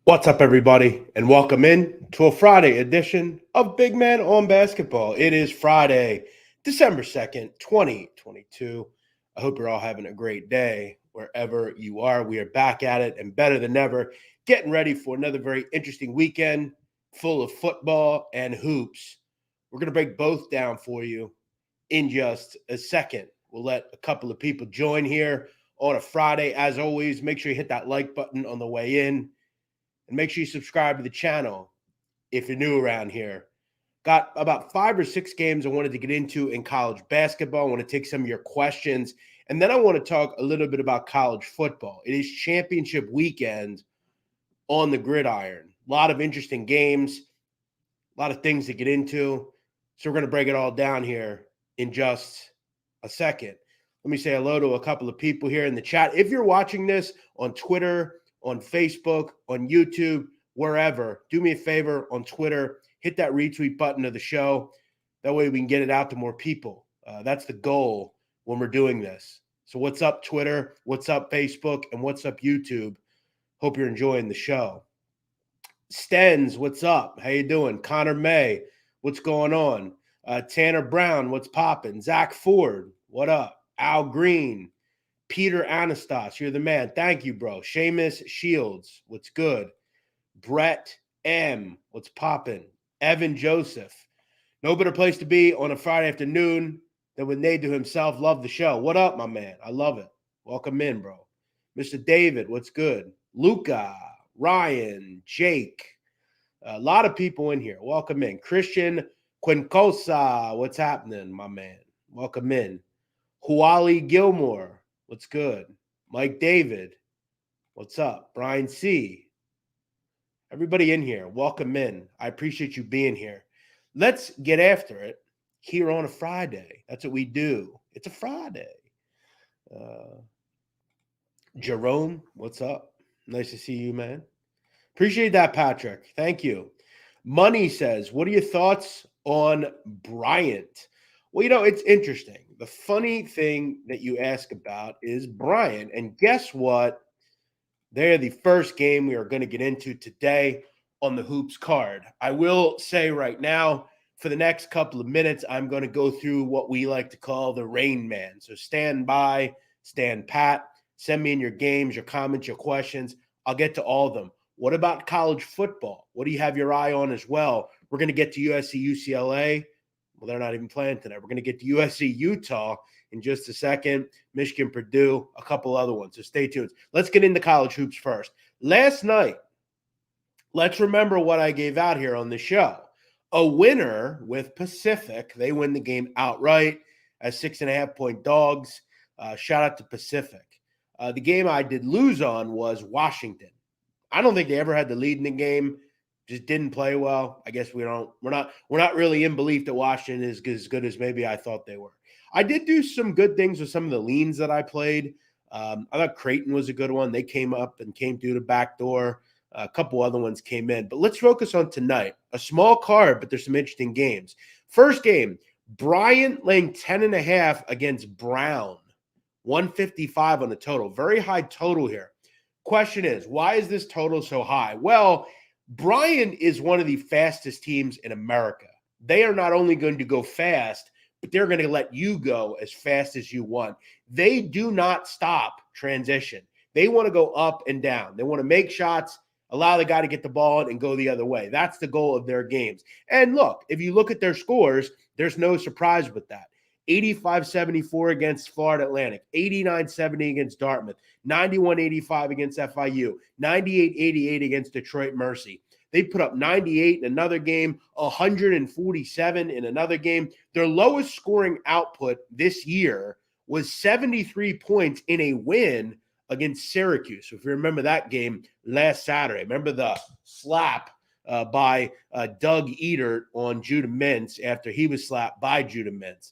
What's up, everybody, and welcome in to a Friday edition of Big Man on Basketball. It is Friday, December 2nd, 2022. I hope you're all having a great day wherever you are. We are back at it and better than ever, getting ready for another very interesting weekend full of football and hoops. We're going to break both down for you in just a second. We'll let a couple of people join here on a Friday. As always, make sure you hit that like button on the way in. And make sure you subscribe to the channel if you're new around here. Got about 5 or 6 games I wanted to get into in college basketball. I want to take some of your questions. And then I want to talk a little bit about college football. It is championship weekend on the gridiron. A lot of interesting games, a lot of things to get into. So we're going to break it all down here in just a second. Let me say hello to a couple of people here in the chat. If you're watching this on Twitter, on Facebook, on YouTube, wherever, do me a favor on Twitter, hit that retweet button of the show. That way we can get it out to more people. That's the goal when we're doing this. So what's up, Twitter? What's up, Facebook? And what's up, YouTube? Hope you're enjoying the show. Stens, what's up? How you doing? Connor May, what's going on? Tanner Brown, what's popping? Zach Ford, what up? Al Green, Peter Anastas, you're the man. Thank you, bro. Seamus Shields, what's good? Brett M, what's popping? Evan Joseph, no better place to be on a Friday afternoon than with Nadu himself. Love the show. What up, my man? I love it. Welcome in, bro. Mr. David, what's good? Luca, Ryan, Jake, a lot of people in here. Welcome in. Christian Quincosa, what's happening, my man? Welcome in. Huali Gilmore, what's good? Mike David, what's up? Brian C. Everybody in here, welcome in. I appreciate you being here. Let's get after it here on a Friday. That's what we do. It's a Friday. Jerome, what's up? Nice to see you, man. Appreciate that, Patrick. Thank you. Money says, what are your thoughts on Bryant? Well, it's interesting. The funny thing that you ask about is Bryant. And guess what? They're the first game we are going to get into today on the Hoops card. I will say right now, for the next couple of minutes, I'm going to go through what we like to call the Rain Man. So stand by, stand pat, send me in your games, your comments, your questions. I'll get to all of them. What about college football? What do you have your eye on as well? We're going to get to USC, UCLA. Well, they're not even playing tonight. We're going to get to USC, Utah in just a second. Michigan, Purdue, a couple other ones. So stay tuned. Let's get into college hoops first. Last night, let's remember what I gave out here on the show. A winner with Pacific. They win the game outright as 6.5-point dogs. Shout out to Pacific. The game I did lose on was Washington. I don't think they ever had the lead in the game. Just didn't play well. I guess we're not really in belief that Washington is as good as maybe I thought they were. I did do some good things with some of the leans that I played. I thought Creighton was a good one. They came up and came through the back door. A couple other ones came in. But let's focus on tonight. A small card, but there's some interesting games. First game, Bryant laying 10.5 against Brown. 155 on the total. Very high total here. Question is, why is this total so high? Well, Bryant is one of the fastest teams in America. They are not only going to go fast, but they're going to let you go as fast as you want. They do not stop transition. They want to go up and down. They want to make shots, allow the guy to get the ball and go the other way. That's the goal of their games. And look, if you look at their scores, there's no surprise with that. 85-74 against Florida Atlantic, 89-70 against Dartmouth, 91-85 against FIU, 98-88 against Detroit Mercy. They put up 98 in another game, 147 in another game. Their lowest scoring output this year was 73 points in a win against Syracuse. So if you remember that game last Saturday, remember the slap by Doug Edert on Judah Mintz after he was slapped by Judah Mintz.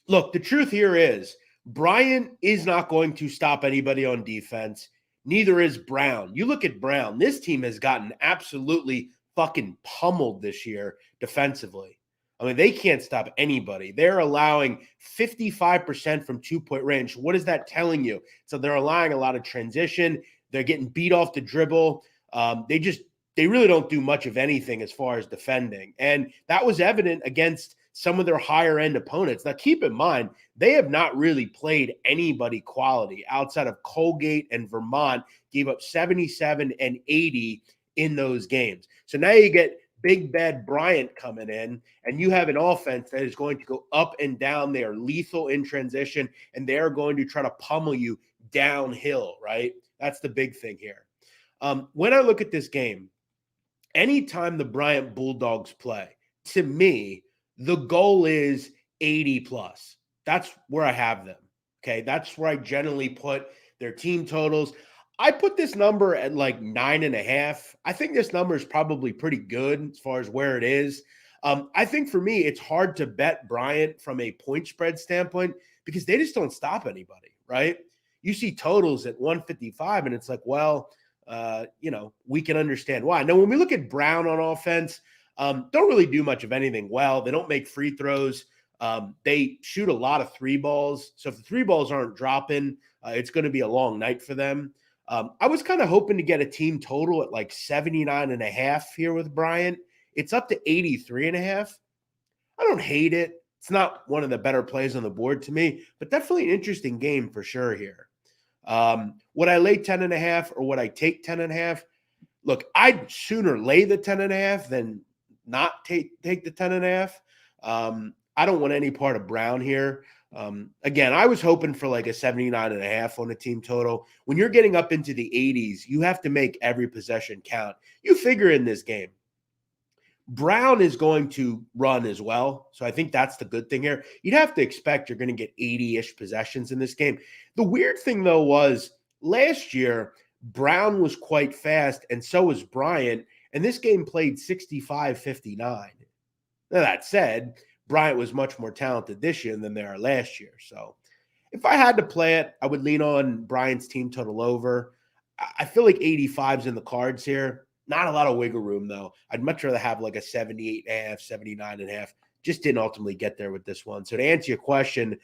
Look, the truth here is Bryant is not going to stop anybody on defense. Neither is Brown. You look at Brown. This team has gotten absolutely fucking pummeled this year defensively. I mean, they can't stop anybody. They're allowing 55% from two-point range. What is that telling you? So they're allowing a lot of transition. They're getting beat off the dribble. They really don't do much of anything as far as defending. And that was evident against some of their higher end opponents. Now, keep in mind, they have not really played anybody quality outside of Colgate and Vermont, gave up 77 and 80 in those games. So now you get Big Bad Bryant coming in, and you have an offense that is going to go up and down. They are lethal in transition, and they are going to try to pummel you downhill, right? That's the big thing here. When I look at this game, anytime the Bryant Bulldogs play, to me, the goal is 80 plus. That's where I have them. Okay. That's where I generally put their team totals. I put this number at like 9.5. I think this number is probably pretty good as far as where it is. I think for me, it's hard to bet Bryant from a point spread standpoint because they just don't stop anybody, right? You see totals at 155, and it's like, well, we can understand why. Now, when we look at Brown on offense, don't really do much of anything well. They don't make free throws. They shoot a lot of three balls. So if the three balls aren't dropping, it's going to be a long night for them. I was kind of hoping to get a team total at like 79.5 here with Bryant. It's up to 83.5. I don't hate it. It's not one of the better plays on the board to me, but definitely an interesting game for sure here. Would I lay 10.5 or would I take 10.5? Look, I'd sooner lay the 10.5 than not take the 10.5. I don't want any part of Brown here. Again, I was hoping for like a 79.5 on the team total. When you're getting up into the 80s, you have to make every possession count. You figure in this game, Brown is going to run as well. So I think that's the good thing here. You'd have to expect you're going to get 80-ish possessions in this game. The weird thing, though, was last year, Brown was quite fast, and so was Bryant. And this game played 65-59. Now, that said, Bryant was much more talented this year than they are last year. So if I had to play it, I would lean on Bryant's team total over. I feel like 85's in the cards here. Not a lot of wiggle room, though. I'd much rather have like a 78.5, 79.5. Just didn't ultimately get there with this one. So to answer your question,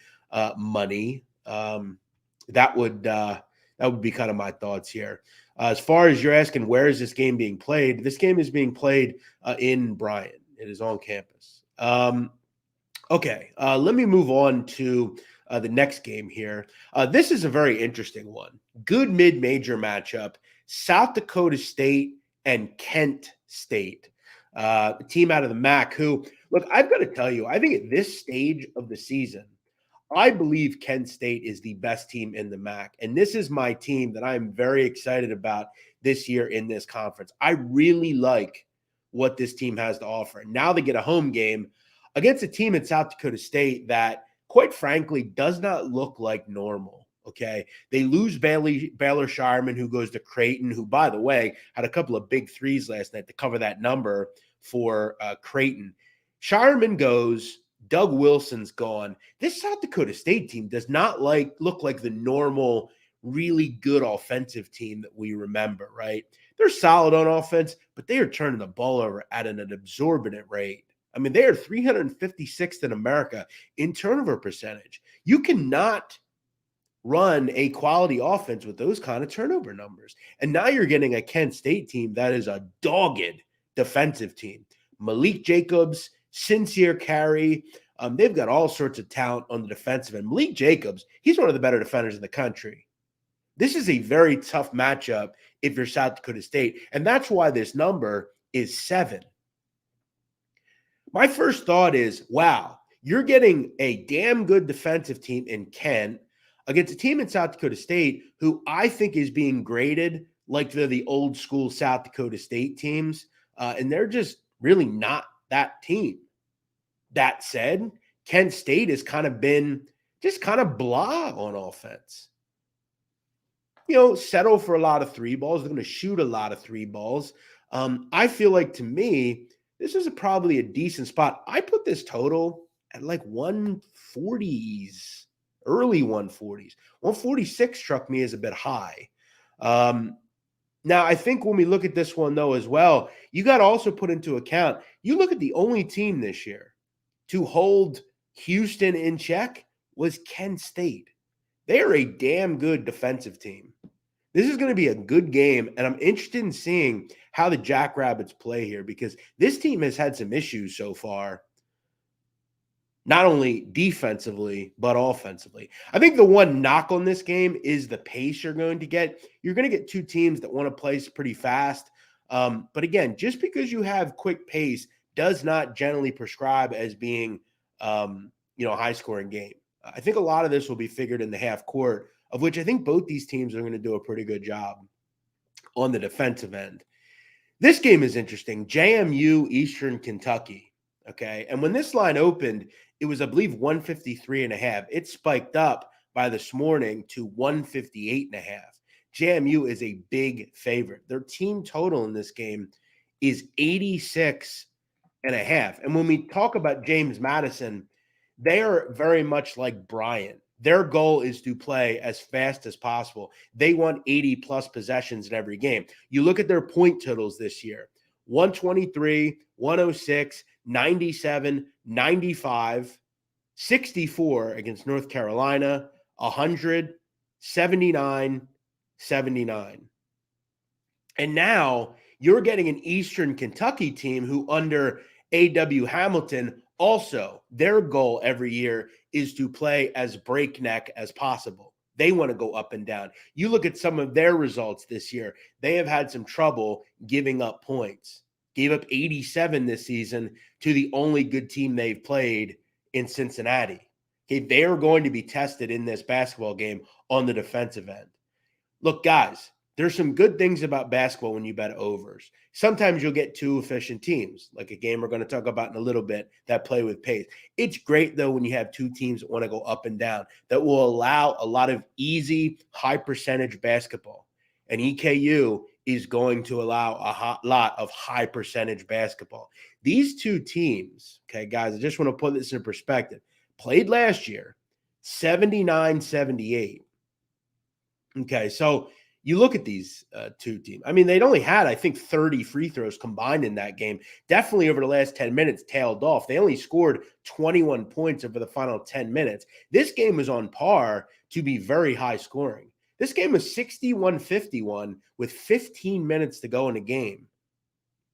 money, that would be kind of my thoughts here. As far as you're asking, where is this game being played? This game is being played in Bryan. It is on campus. Okay, let me move on to the next game here. This is a very interesting one. Good mid-major matchup. South Dakota State and Kent State, a team out of the MAC who, look, I've got to tell you, I think at this stage of the season, I believe Kent State is the best team in the MAC. And this is my team that I'm very excited about this year in this conference. I really like what this team has to offer. Now they get a home game against a team in South Dakota State that, quite frankly, does not look like normal. Okay. They lose Baylor Shireman, who goes to Creighton, who, by the way, had a couple of big threes last night to cover that number for Creighton. Shireman goes, Doug Wilson's gone. This South Dakota State team does not look like the normal, really good offensive team that we remember, right? They're solid on offense, but they are turning the ball over at an absorbent rate. I mean, they are 356th in America in turnover percentage. You cannot run a quality offense with those kind of turnover numbers. And now you're getting a Kent State team that is a dogged defensive team. Malik Jacobs, Sincere Carey, they've got all sorts of talent on the defensive end. Malik Jacobs, he's one of the better defenders in the country. This is a very tough matchup if you're South Dakota State, and that's why this number is 7. My first thought is, wow, you're getting a damn good defensive team in Kent against a team in South Dakota State who I think is being graded like they're the old school South Dakota State teams, and they're just really not that team. That said, Kent State has kind of been just kind of blah on offense. Settle for a lot of three balls. They're going to shoot a lot of three balls. I feel like, to me, this is probably a decent spot. I put this total at like 140s, early 140s. 146 struck me as a bit high. Now, I think when we look at this one, though, as well, you got to also put into account, you look at the only team this year to hold Houston in check was Kent State. They are a damn good defensive team. This is going to be a good game, and I'm interested in seeing how the Jackrabbits play here because this team has had some issues so far, not only defensively, but offensively. I think the one knock on this game is the pace you're going to get. You're going to get two teams that want to play pretty fast. But again, just because you have quick pace does not generally prescribe as being, a high-scoring game. I think a lot of this will be figured in the half court, of which I think both these teams are going to do a pretty good job on the defensive end. This game is interesting. JMU, Eastern Kentucky. Okay. And when this line opened, it was, I believe, 153.5. It spiked up by this morning to 158.5. JMU is a big favorite. Their team total in this game is 86.5. And when we talk about James Madison, they are very much like Bryant. Their goal is to play as fast as possible. They want 80-plus possessions in every game. You look at their point totals this year, 123, 106, 97, 95, 64 against North Carolina, 100, 79, 79. And now you're getting an Eastern Kentucky team who, under A.W. Hamilton, also their goal every year is to play as breakneck as possible. They want to go up and down. You look at some of their results this year, they have had some trouble giving up points. Gave up 87 this season to the only good team they've played in Cincinnati. Okay, they are going to be tested in this basketball game on the defensive end. Look, guys, there's some good things about basketball when you bet overs. Sometimes you'll get two efficient teams, like a game we're going to talk about in a little bit, that play with pace. It's great, though, when you have two teams that want to go up and down, that will allow a lot of easy, high-percentage basketball. And EKU is going to allow a lot of high-percentage basketball. These two teams, okay, guys, I just want to put this in perspective, played last year, 79-78. Okay, so you look at these two teams. I mean, they'd only had, I think, 30 free throws combined in that game. Definitely over the last 10 minutes tailed off. They only scored 21 points over the final 10 minutes. This game was on par to be very high scoring. This game was 61-51 with 15 minutes to go in a game.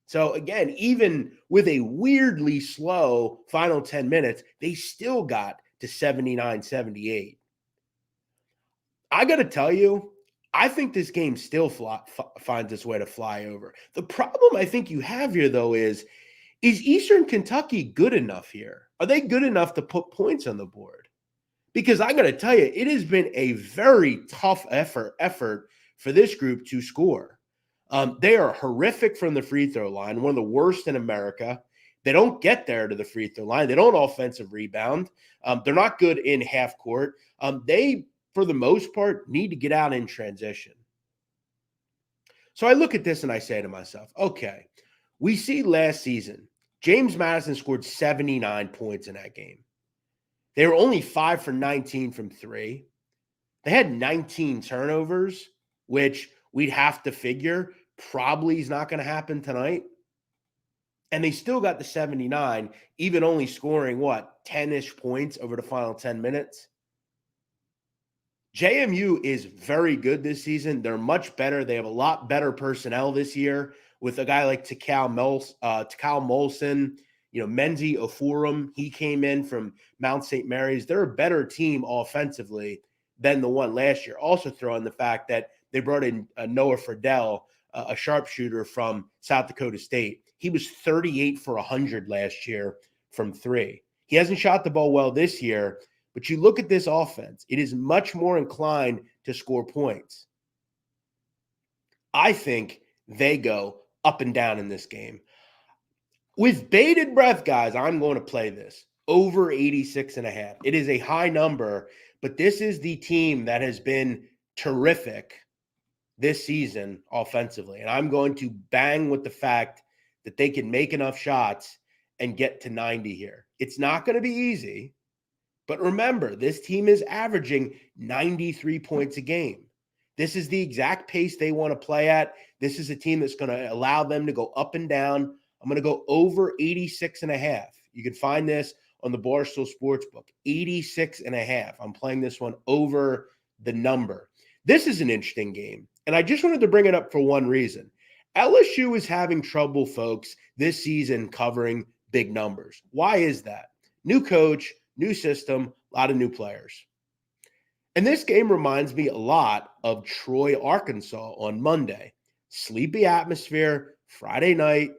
So, again, even with a weirdly slow final 10 minutes, they still got to 79-78. I got to tell you, I think this game still finds its way to fly over. The problem I think you have here, though, is Eastern Kentucky good enough here? Are they good enough to put points on the board? Because I got to tell you, it has been a very tough effort for this group to score. They are horrific from the free throw line, one of the worst in America. They don't get there to the free throw line. They don't offensive rebound. They're not good in half court. They, for the most part, need to get out in transition. So I look at this and I say to myself, okay, we see last season, James Madison scored 79 points in that game. They were only 5 for 19 from three. They had 19 turnovers, which we'd have to figure probably is not going to happen tonight. And they still got the 79, even only scoring, 10-ish points over the final 10 minutes. JMU is very good this season. They're much better. They have a lot better personnel this year with a guy like Takal Molson, Menzi Ofurum. He came in from Mount St. Mary's. They're a better team offensively than the one last year. Also throw in the fact that they brought in Noah Friedel, a sharpshooter from South Dakota State. He was 38 for 100 last year from three. He hasn't shot the ball well this year, but you look at this offense, it is much more inclined to score points. I think they go up and down in this game. With bated breath, guys, I'm going to play this over 86.5. It is a high number, but this is the team that has been terrific this season offensively. And I'm going to bang with the fact that they can make enough shots and get to 90 here. It's not going to be easy. But remember, this team is averaging 93 points a game. This is the exact pace they want to play at. This is a team that's going to allow them to go up and down. I'm going to go over 86.5. You can find this on the Barstool Sportsbook, 86.5. I'm playing this one over the number. This is an interesting game. And I just wanted to bring it up for one reason. LSU is having trouble, folks, this season covering big numbers. Why is that? New coach, new system, a lot of new players. And this game reminds me a lot of Troy, Arkansas on Monday. Sleepy atmosphere, Friday night.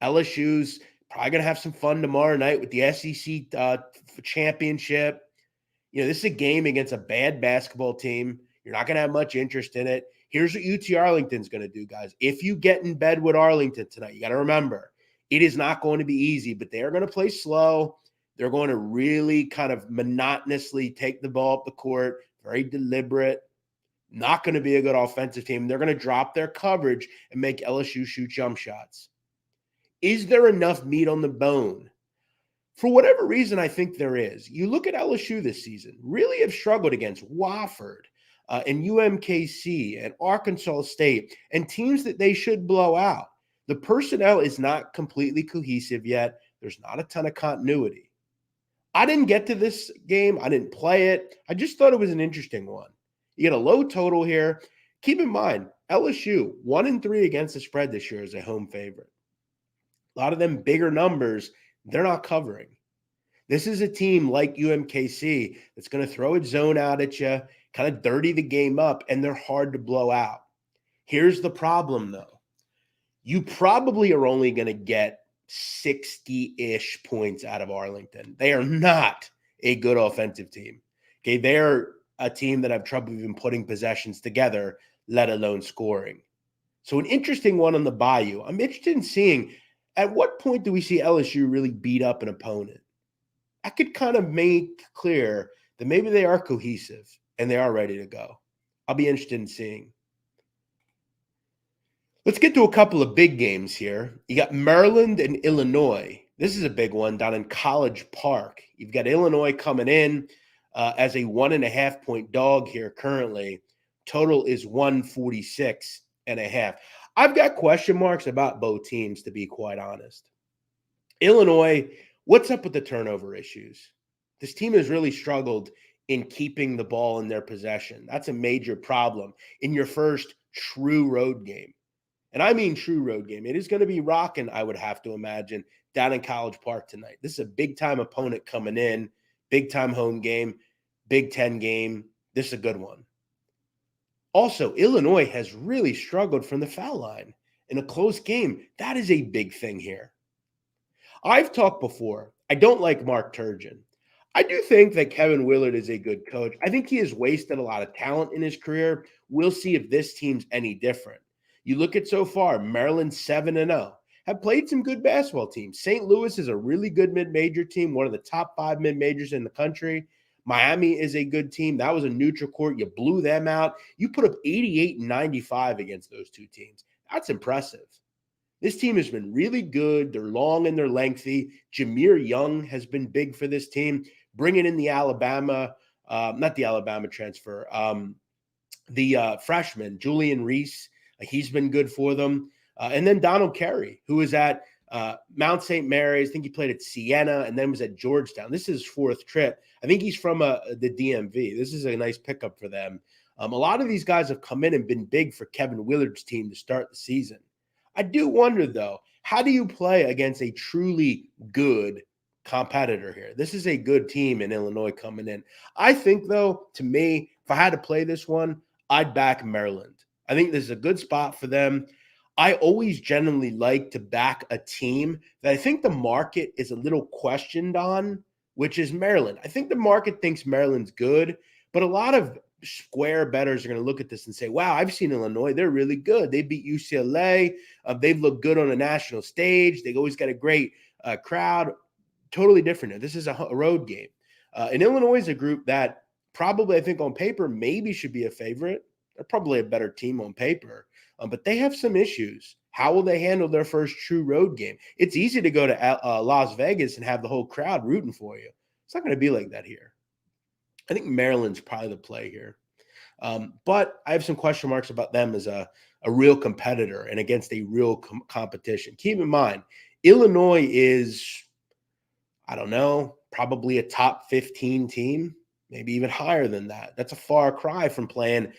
LSU's probably going to have some fun tomorrow night with the SEC championship. This is a game against a bad basketball team. You're not going to have much interest in it. Here's what UT Arlington's going to do, guys. If you get in bed with Arlington tonight, you got to remember, it is not going to be easy, but they are going to play slow. They're going to really kind of monotonously take the ball up the court, very deliberate. Not going to be a good offensive team. They're going to drop their coverage and make LSU shoot jump shots. Is there enough meat on the bone? For whatever reason, I think there is. You look at LSU this season, really have struggled against Wofford and UMKC and Arkansas State and teams that they should blow out. The personnel is not completely cohesive yet. There's not a ton of continuity. I didn't get to this game. I didn't play it. I just thought it was an interesting one. You get a low total here. Keep in mind, LSU 1-3 against the spread this year as a home favorite. A lot of them bigger numbers, they're not covering. This is a team like UMKC that's going to throw its zone out at you, kind of dirty the game up, and they're hard to blow out. Here's the problem, though. You probably are only going to get 60-ish points out of Arlington. They are not a good offensive team. Okay, they're a team that have trouble even putting possessions together, let alone scoring. So an interesting one on the Bayou. I'm interested in seeing at what point do we see LSU really beat up an opponent? I could kind of make clear that maybe they are cohesive and they are ready to go. I'll be interested in seeing. Let's get to a couple of big games here. You got Maryland and Illinois. This is a big one down in College Park. You've got Illinois coming in as a 1.5-point dog here currently. Total is 146.5. I've got question marks about both teams, to be quite honest. Illinois, what's up with the turnover issues? This team has really struggled in keeping the ball in their possession. That's a major problem in your first true road game. And I mean true road game. It is going to be rocking, I would have to imagine, down in College Park tonight. This is a big-time opponent coming in, big-time home game, Big Ten game. This is a good one. Also, Illinois has really struggled from the foul line in a close game. That is a big thing here. I've talked before. I don't like Mark Turgeon. I do think that Kevin Willard is a good coach. I think he has wasted a lot of talent in his career. We'll see if this team's any different. You look at so far, Maryland 7-0, have played some good basketball teams. St. Louis is a really good mid-major team, one of the top 5 mid-majors in the country. Miami is a good team. That was a neutral court. You blew them out. You put up 88 and 95 against those two teams. That's impressive. This team has been really good. They're long and they're lengthy. Jameer Young has been big for this team. Bringing in the Alabama, not the Alabama transfer, the freshman, Julian Reese. He's been good for them. And then Donald Carey, who was at Mount St. Mary's. I think he played at Siena and then was at Georgetown. This is his 4th trip. I think he's from the DMV. This is a nice pickup for them. A lot of these guys have come in and been big for Kevin Willard's team to start the season. I do wonder, though, how do you play against a truly good competitor here? This is a good team in Illinois coming in. I think, though, to me, if I had to play this one, I'd back Maryland. I think this is a good spot for them. I always generally like to back a team that I think the market is a little questioned on, which is Maryland. I think the market thinks Maryland's good, but a lot of square bettors are going to look at this and say, wow, I've seen Illinois. They're really good. They beat UCLA. They've looked good on a national stage. They've always got a great crowd. Totally different. This is a road game. And Illinois is a group that probably, I think on paper, maybe should be a favorite. They're probably a better team on paper, but they have some issues. How will they handle their first true road game? It's easy to go to Las Vegas and have the whole crowd rooting for you. It's not going to be like that here. I think Maryland's probably the play here. But I have some question marks about them as a real competitor and against a real competition. Keep in mind, Illinois is, I don't know, probably a top 15 team, maybe even higher than that. That's a far cry from playing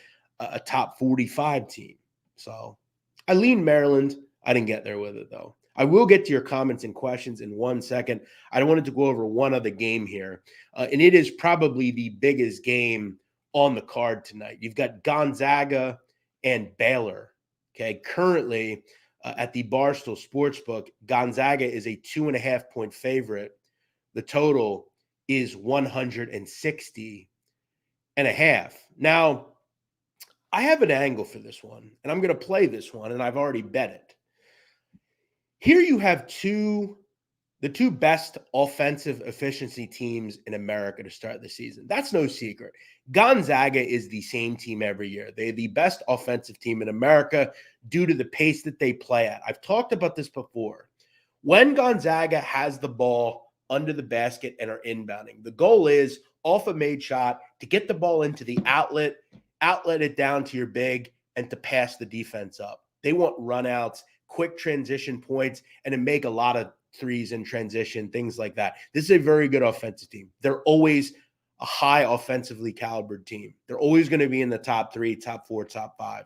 a top 45 team. So I lean Maryland. I didn't get there with it, though. I will get to your comments and questions in 1 second. I wanted to go over one other game here, and it is probably the biggest game on the card tonight. You've got Gonzaga and Baylor. Okay, currently at the Barstool Sportsbook, Gonzaga is a 2.5-point favorite. The total is 160.5. Now, I have an angle for this one, and I'm going to play this one, and I've already bet it. Here you have the two best offensive efficiency teams in America to start the season. That's no secret. Gonzaga is the same team every year. They're the best offensive team in America due to the pace that they play at. I've talked about this before. When Gonzaga has the ball under the basket and are inbounding, the goal is off a made shot to get the ball into the outlet it down to your big, and to pass the defense up. They want runouts, quick transition points, and to make a lot of threes in transition, things like that. This is a very good offensive team. They're always a high offensively calibered team. They're always going to be in the top 3, top 4, top 5.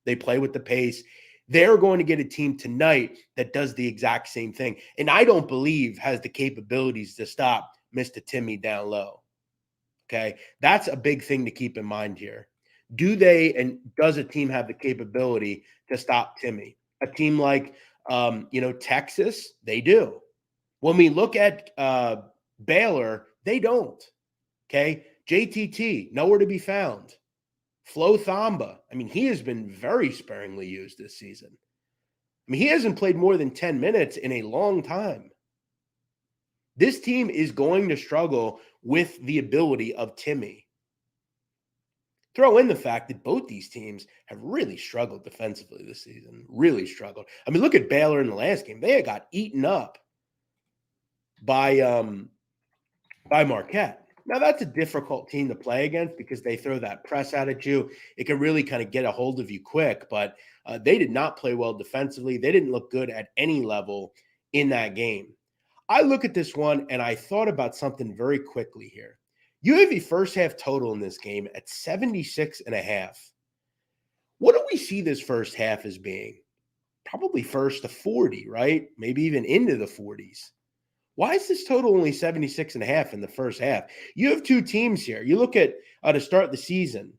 They play with the pace. They're going to get a team tonight that does the exact same thing, and I don't believe has the capabilities to stop Mr. Timmy down low. Okay, that's a big thing to keep in mind here. Do they and does a team have the capability to stop Timmy? A team like, Texas, they do. When we look at Baylor, they don't. Okay, JTT, nowhere to be found. Flo Thamba, I mean, he has been very sparingly used this season. I mean, he hasn't played more than 10 minutes in a long time. This team is going to struggle with the ability of Timmy. Throw in the fact that both these teams have really struggled defensively this season, really struggled. I mean, look at Baylor in the last game. They got eaten up by Marquette. Now, that's a difficult team to play against because they throw that press at you. It can really kind of get a hold of you quick, but they did not play well defensively. They didn't look good at any level in that game. I look at this one and I thought about something very quickly here. You have a first half total in this game at 76.5. What do we see this first half as being? Probably first to 40, right? Maybe even into the 40s. Why is this total only 76.5 in the first half? You have two teams here. You look at to start the season.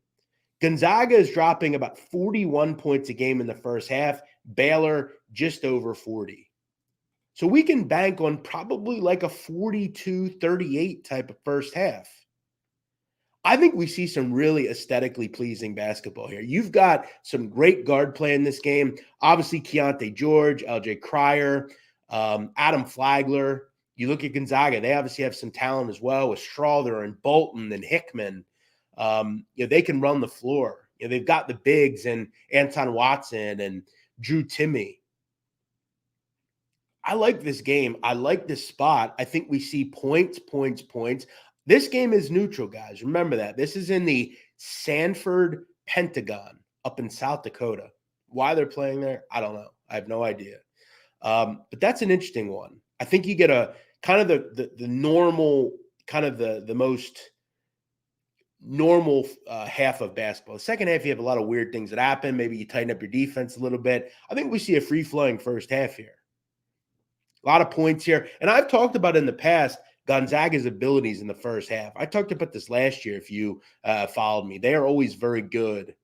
Gonzaga is dropping about 41 points a game in the first half. Baylor just over 40. So we can bank on probably like a 42-38 type of first half. I think we see some really aesthetically pleasing basketball here. You've got some great guard play in this game. Obviously, Keontae George, LJ Cryer, Adam Flagler. You look at Gonzaga, they obviously have some talent as well with Strawther and Bolton and Hickman. They can run the floor. They've got the bigs and Anton Watson and Drew Timme. I like this game. I like this spot. I think we see points. This game is neutral, guys. Remember that. This is in the Sanford Pentagon up in South Dakota. Why they're playing there, I don't know. I have no idea. But that's an interesting one. I think you get a kind of the normal, kind of the most normal half of basketball. The second half, you have a lot of weird things that happen. Maybe you tighten up your defense a little bit. I think we see a free-flowing first half here. A lot of points here. And I've talked about in the past Gonzaga's abilities in the first half. I talked about this last year if you followed me. They are always very good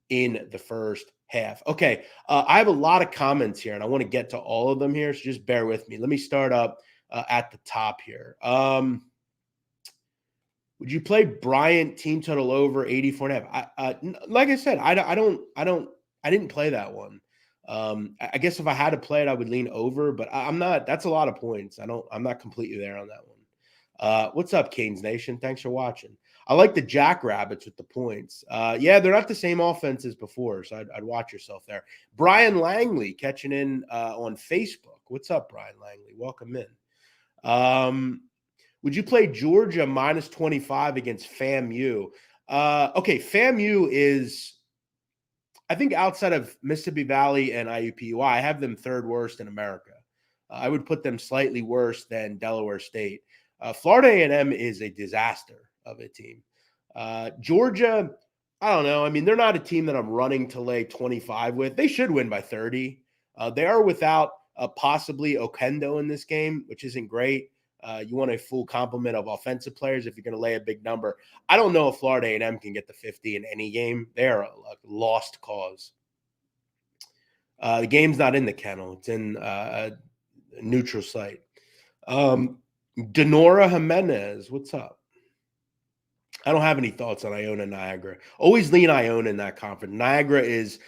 in the first half. Okay, I have a lot of comments here, and I want to get to all of them here, so just bear with me. Let me start up at the top here. Would you play Bryant team total over 84.5? Like I said, I didn't play that one. I guess if I had to play it, I would lean over, but I'm not. That's a lot of points. I'm not completely there on that one. What's up, Canes Nation? Thanks for watching. I like the Jackrabbits with the points. Yeah, they're not the same offense as before, so I'd watch yourself there. Brian Langley catching in on Facebook. What's up, Brian Langley? Welcome in. Would you play Georgia minus 25 against FAMU? Okay, FAMU is, I think outside of Mississippi Valley and IUPUI, I have them third worst in America. I would put them slightly worse than Delaware State. Florida A&M is a disaster of a team. Georgia, I don't know. I mean, they're not a team that I'm running to lay 25 with. They should win by 30. They are without possibly Okendo in this game, which isn't great. You want a full complement of offensive players if you're going to lay a big number. I don't know if Florida A&M can get the 50 in any game. They're a lost cause. The game's not in the kennel. It's in a neutral site. Denora Jimenez, what's up? I don't have any thoughts on Iona Niagara. Always lean Iona in that conference. Niagara is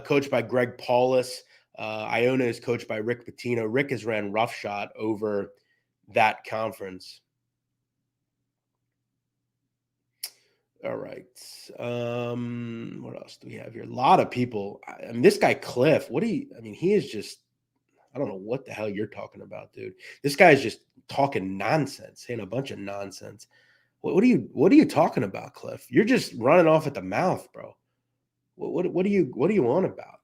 coached by Greg Paulus. Iona is coached by Rick Pitino. Rick has ran roughshod over that conference. All right. What else do we have here? A lot of people. I mean, this guy Cliff. He is just. I don't know what the hell you're talking about, dude. This guy is just talking nonsense, saying a bunch of nonsense. What are you talking about, Cliff? You're just running off at the mouth, bro. What are you on about?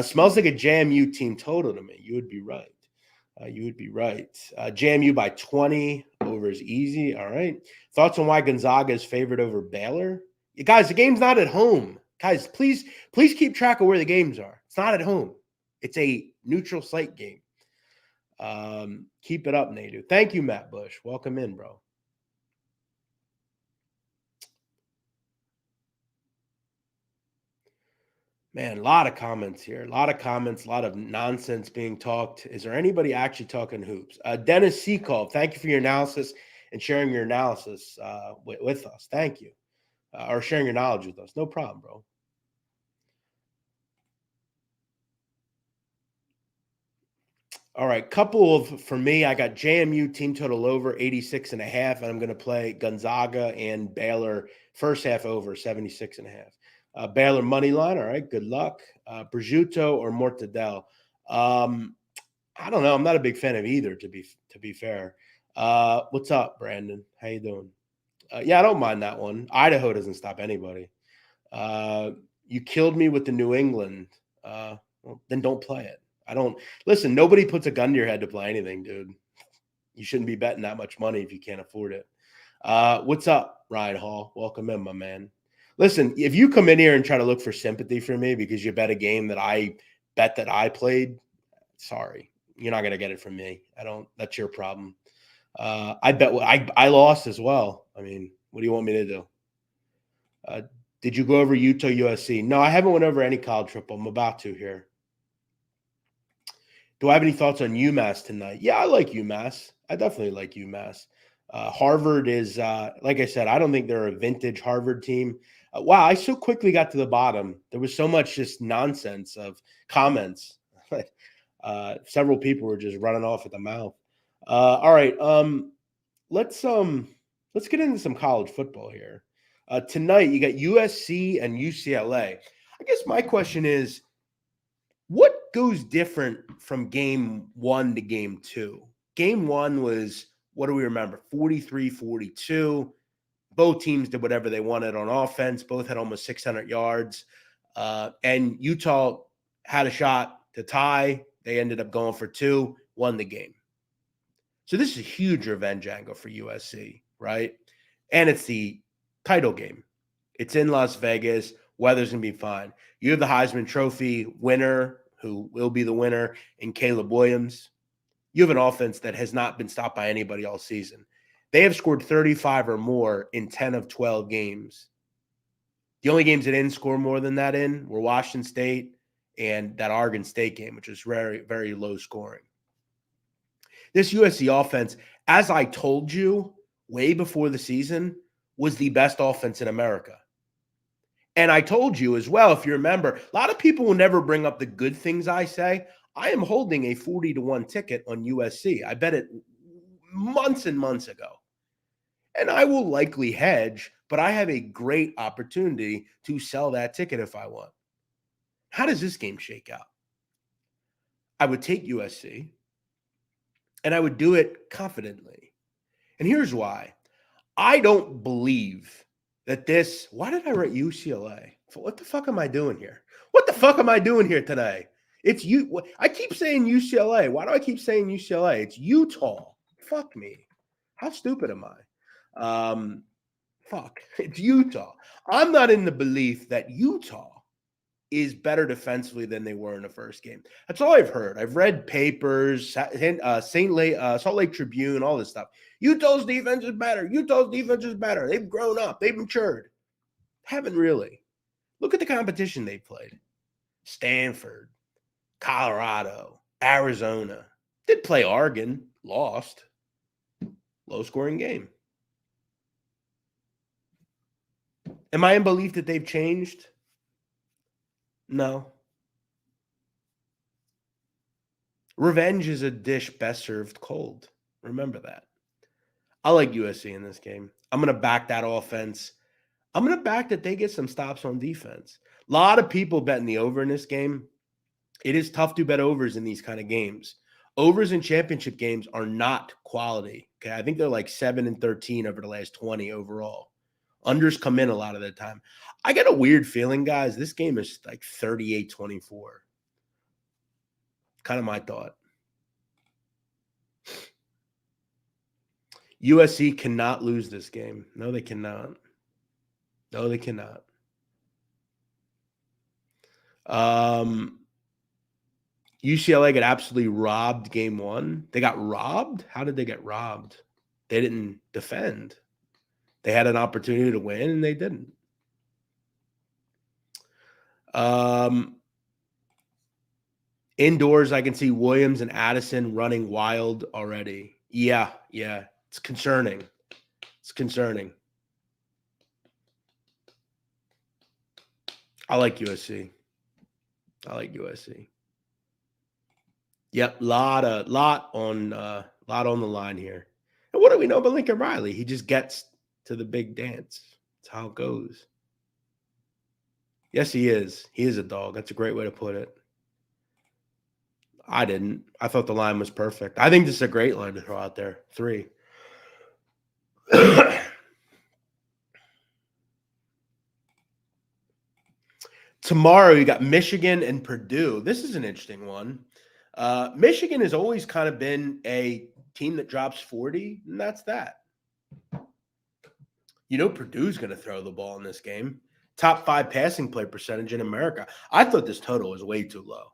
Smells like a JMU team total to me. You would be right. JMU by 20 over is easy. All right. Thoughts on why Gonzaga is favored over Baylor? Guys, the game's not at home. Guys, please keep track of where the games are. It's not at home. It's a neutral site game. Keep it up, Nadu. Thank you, Matt Bush. Welcome in, bro. Man, a lot of comments here. A lot of comments, a lot of nonsense being talked. Is there anybody actually talking hoops? Dennis Seacole, thank you for your analysis and sharing your analysis with us. Thank you. Or sharing your knowledge with us. No problem, bro. All right, for me, I got JMU team total over 86.5, and I'm going to play Gonzaga and Baylor first half over 76.5. Baylor money line. All right, good luck. Prosciutto or mortadella. I don't know. I'm not a big fan of either, to be fair. What's up, Brandon? How you doing? Yeah, I don't mind that one. Idaho doesn't stop anybody. You killed me with the New England. Well, then don't play it. Listen, nobody puts a gun to your head to play anything, dude. You shouldn't be betting that much money if you can't afford it. What's up, Ryan Hall? Welcome in, my man. Listen, if you come in here and try to look for sympathy for me because you bet a game that I bet that I played, sorry, you're not going to get it from me. That's your problem. I lost as well. I mean, what do you want me to do? Did you go over Utah, USC? No, I haven't went over any college football. I'm about to here. Do I have any thoughts on UMass tonight? Yeah, I like UMass. I definitely like UMass. Harvard is, like I said, I don't think they're a vintage Harvard team. Wow, I so quickly got to the bottom. There was so much just nonsense of comments. Several people were just running off at the mouth. All right, let's get into some college football here. Tonight, you got USC and UCLA. I guess my question is, what goes different from game 1 to game 2? Game 1 was, what do we remember? 43-42. Both teams did whatever they wanted on offense. Both had almost 600 yards. And Utah had a shot to tie. They ended up going for 2, won the game. So this is a huge revenge angle for USC, right? And it's the title game. It's in Las Vegas. Weather's going to be fine. You have the Heisman Trophy winner, who will be the winner, in Caleb Williams. You have an offense that has not been stopped by anybody all season. They have scored 35 or more in 10 of 12 games. The only games that didn't score more than that were Washington State and that Oregon State game, which was very, very low scoring. This USC offense, as I told you way before the season, was the best offense in America. And I told you as well, if you remember, a lot of people will never bring up the good things I say. I am holding a 40-1 ticket on USC. I bet it months and months ago. And I will likely hedge, but I have a great opportunity to sell that ticket if I want. How does this game shake out? I would take USC, and I would do it confidently. And here's why. I don't believe that why did I write UCLA? What the fuck am I doing here? What the fuck am I doing here today? It's you. I keep saying UCLA. Why do I keep saying UCLA? It's Utah. Fuck me. How stupid am I? Fuck, it's Utah. I'm not in the belief that Utah is better defensively than they were in the first game. That's all I've heard. I've read papers, Salt Lake Tribune, all this stuff. Utah's defense is better. Utah's defense is better. They've grown up. They've matured. Haven't really. Look at the competition they played. Stanford, Colorado, Arizona. Did play Oregon, lost. Low-scoring game. Am I in belief that they've changed? No. Revenge is a dish best served cold. Remember that. I like USC in this game. I'm going to back that offense. I'm going to back that they get some stops on defense. A lot of people betting the over in this game. It is tough to bet overs in these kind of games. Overs in championship games are not quality. Okay, I think they're like 7-13 over the last 20 overall. Unders come in a lot of the time. I got a weird feeling, guys. This game is like 38-24. Kind of my thought. USC cannot lose this game. No, they cannot. No, they cannot. UCLA got absolutely robbed game one. They got robbed? How did they get robbed? They didn't defend. They had an opportunity to win, and they didn't. Indoors, I can see Williams and Addison running wild already. Yeah. It's concerning. It's concerning. I like USC. Yep, lot on the line here. And what do we know about Lincoln Riley? He just gets to the big dance. That's how it goes. Yes, he is. He is a dog. That's a great way to put it. I didn't. I thought the line was perfect. I think this is a great line to throw out there. 3. Tomorrow, you got Michigan and Purdue. This is an interesting one. Michigan has always kind of been a team that drops 40, and that's that. You know Purdue's going to throw the ball in this game. Top 5 passing play percentage in America. I thought this total was way too low.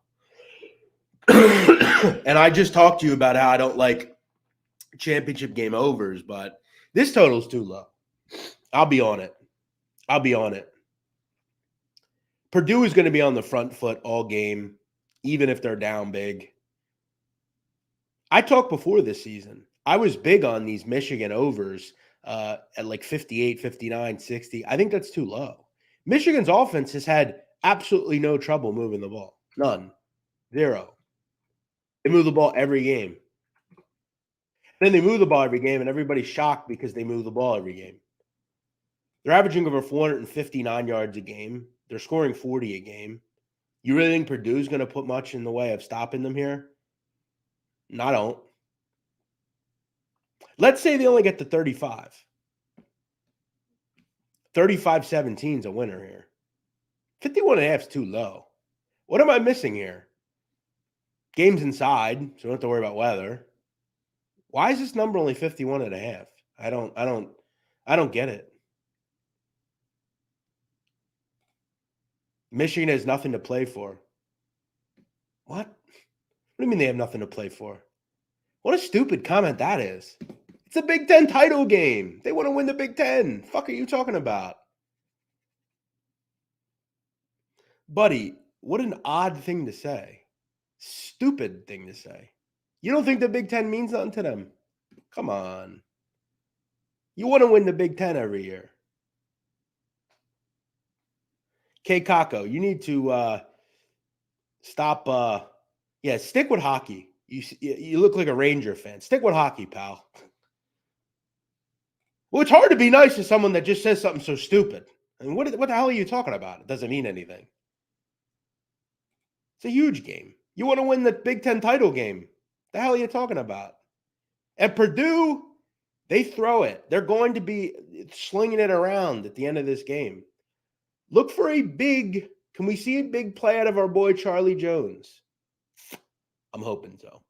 And I just talked to you about how I don't like championship game overs, but this total's too low. I'll be on it. Purdue is going to be on the front foot all game, even if they're down big. I talked before this season. I was big on these Michigan overs at like 58, 59, 60. I think that's too low. Michigan's offense has had absolutely no trouble moving the ball. None. 0. They move the ball every game. Then they move the ball every game, and everybody's shocked because they move the ball every game. They're averaging over 459 yards a game. They're scoring 40 a game. You really think Purdue's going to put much in the way of stopping them here? No, I don't. Let's say they only get to 35. 35-17 is a winner here. 51.5 is too low. What am I missing here? Game's inside, so we don't have to worry about weather. Why is this number only 51.5? I don't get it. Michigan has nothing to play for. What? What do you mean they have nothing to play for? What a stupid comment that is. It's a Big Ten title game. They want to win the Big Ten. Fuck are you talking about? Buddy, what an odd thing to say. Stupid thing to say. You don't think the Big Ten means nothing to them? Come on. You want to win the Big Ten every year. K. Kako, you need to stop. Stick with hockey. You look like a Ranger fan. Stick with hockey, pal. Well, it's hard to be nice to someone that just says something so stupid. And what the hell are you talking about? It doesn't mean anything. It's a huge game. You want to win the Big Ten title game. The hell are you talking about? And Purdue, they throw it. They're going to be slinging it around at the end of this game. Look for can we see a big play out of our boy Charlie Jones? I'm hoping so.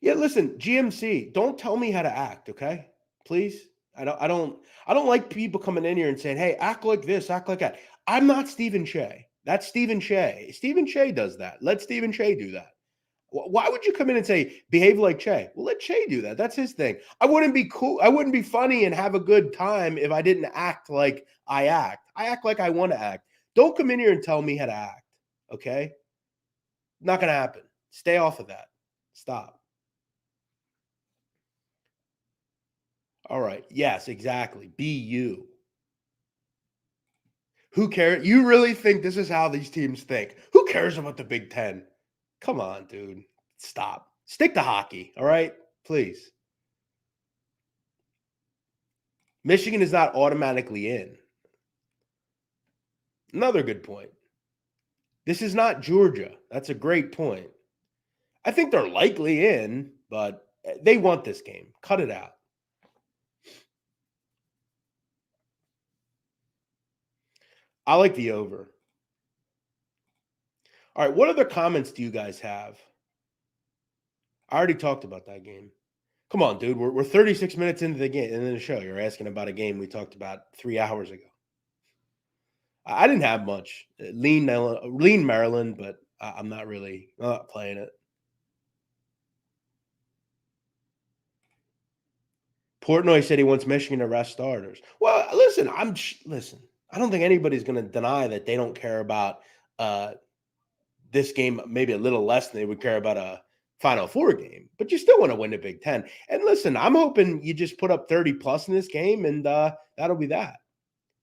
Yeah, listen, GMC, don't tell me how to act, okay? Please. I don't like people coming in here and saying, "Hey, act like this, act like that." I'm not Stephen Shea. That's Stephen Shea. Stephen Shea does that. Let Stephen Shea do that. Why would you come in and say behave like Che? Well, let Che do that. That's his thing. I wouldn't be cool. I wouldn't be funny and have a good time if I didn't act like I act. I act like I want to act. Don't come in here and tell me how to act. Okay? Not going to happen. Stay off of that. Stop. All right. Yes, exactly. Be you. Who cares? You really think this is how these teams think? Who cares about the Big Ten? Come on, dude. Stop. Stick to hockey. All right? Please. Michigan is not automatically in. Another good point. This is not Georgia. That's a great point. I think they're likely in, but they want this game. Cut it out. I like the over. All right, what other comments do you guys have? I already talked about that game. Come on, dude. We're 36 minutes into the game, into the show. You're asking about a game we talked about 3 hours ago. I didn't have much. Lean Maryland, but I'm not playing it. Portnoy said he wants Michigan to rest starters. Well, listen, listen. I don't think anybody's going to deny that they don't care about this game, maybe a little less than they would care about a Final Four game. But you still want to win the Big Ten. And listen, I'm hoping you just put up 30 plus in this game, and that'll be that.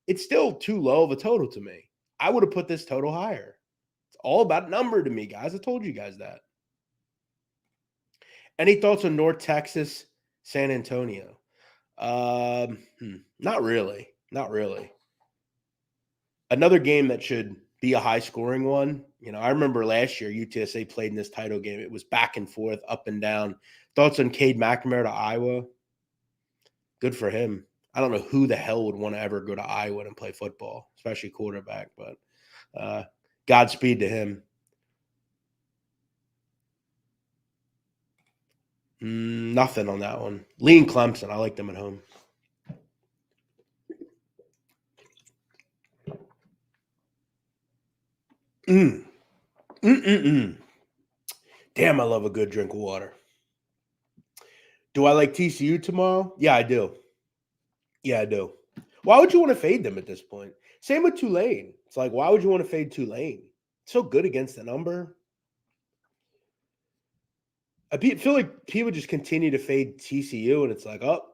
It's still too low of a total to me. I would have put this total higher. It's all about number to me, guys. I told you guys that. Any thoughts on North Texas, San Antonio? Not really. Not really. Another game that should be a high-scoring one. I remember last year UTSA played in this title game. It was back and forth, up and down. Thoughts on Cade McNamara to Iowa? Good for him. I don't know who the hell would want to ever go to Iowa and play football, especially quarterback, but Godspeed to him. Nothing on that one. Lean Clemson. I like them at home. Damn, I love a good drink of water. Do I like TCU tomorrow? Yeah, I do. Yeah, I do. Why would you want to fade them at this point? Same with Tulane. It's like, why would you want to fade Tulane? So good against the number. I feel like people just continue to fade TCU, and it's like, oh,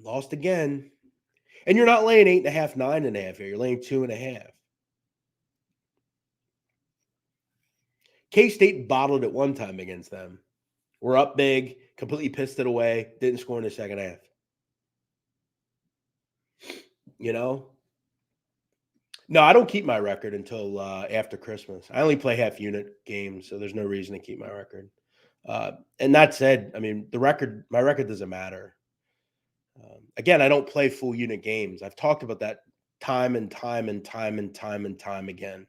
lost again. And you're not laying 8.5, 9.5 here. You're laying 2.5. K-State bottled it one time against them. We're up big, completely pissed it away, didn't score in the second half. No, I don't keep my record until after Christmas. I only play half unit games, so there's no reason to keep my record. And that said, I mean, my record doesn't matter. Again, I don't play full unit games. I've talked about that time and time again.